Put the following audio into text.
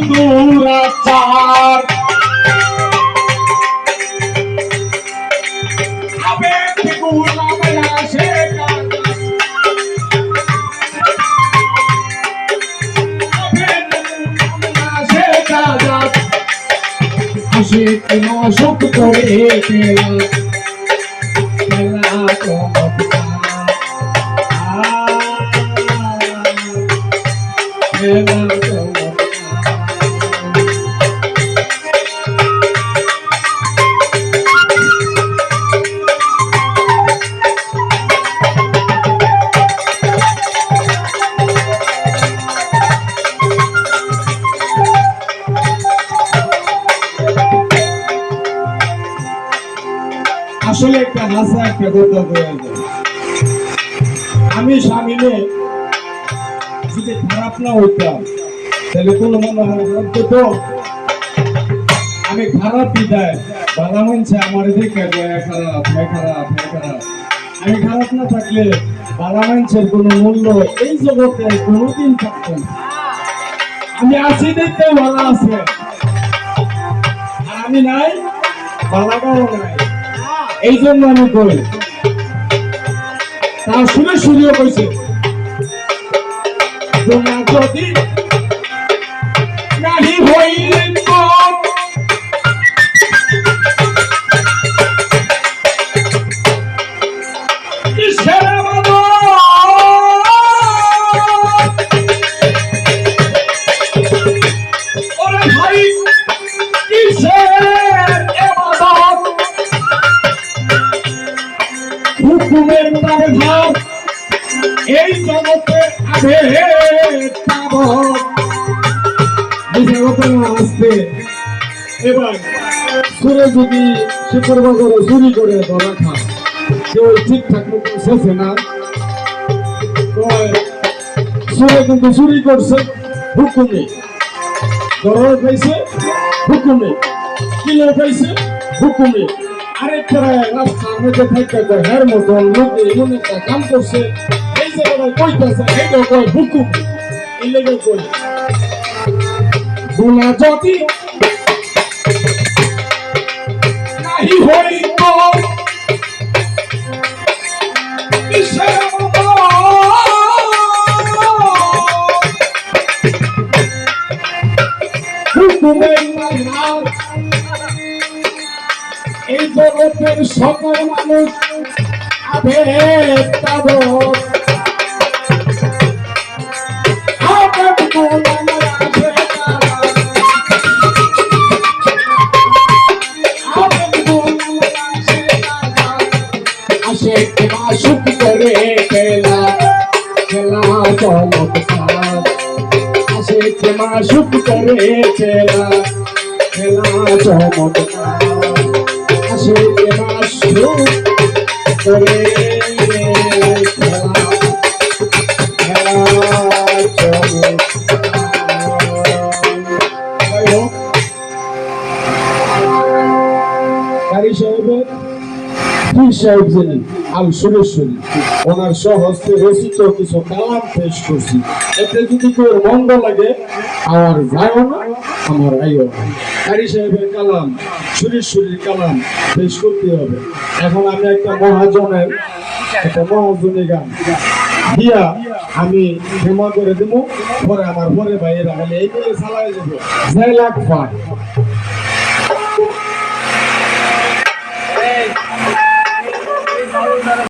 দুরাচার আবেগ গুলাম আসে আশিক নশক করে খেলা খেলা চমৎকার খেলা আসলে একটা হাসা একটা কথা হয়ে যায়। আমি স্বামীনে যদি খারাপ না হইতাম তাহলে কোনো মনে হয় তো আমি খারাপ বিদায় বালা মানছে আমার দেখে খারাপ খারাপ খারাপ। আমি খারাপ না থাকলে বালা মানছের কোনো মূল্য এই জগতে কোনোদিন থাকতো না। আমি আছি দেখতে ভালো আছে, আর আমি নাই বালাটাও নাই। এই জন্য আমি কই তা শুনে শুনিও কইছে তোমরা যদি নাহি হইলেন এই জগতে আসতে এবার সুরে যদি শুক্রবার করে চুরি করে ধরা খা কেউ ঠিকঠাক মতো শেষে না সুরে কিন্তু চুরি করছে হুকুমে ধরা খাইছে হুকুমে কিলো খাইছে হুকুমে আরেকটা রাস্তার মধ্যে থাকতে হের মতন লোকে এমন একটা কাম করছে এই জায়গায় কইতেছে এইটা কয় হুকুম এই লেগে কই গুণা যদি নাহি হইত হুকুমের এই জগতের সকল মানুষ আবেগ তাবৎ আবেগ গোলাম আশেক মাশুক করে খেলা খেলা চমৎকার আশেক মাশুক করে খেলা খেলা চমৎকার আশেক মাশুক করে খেলা সাহেব ছিলেন আল সুরেশ্বরী ওনার সহস্তে রচিত কিছু কালাম পেশ করছি। এতে যদি কেউ মন্দ লাগে আমার যায়ও না আমার আইও না। কারি সাহেবের কালাম সুরেশ্বরীর কালাম পেশ করতে হবে। এখন আমি একটা মহাজনের একটা মহাজনী গান দিয়া আমি ক্ষমা করে দেবো, পরে আমার পরে ভাইয়েরা হলে এই করে চালাই দেবো 6 লাখ পায়।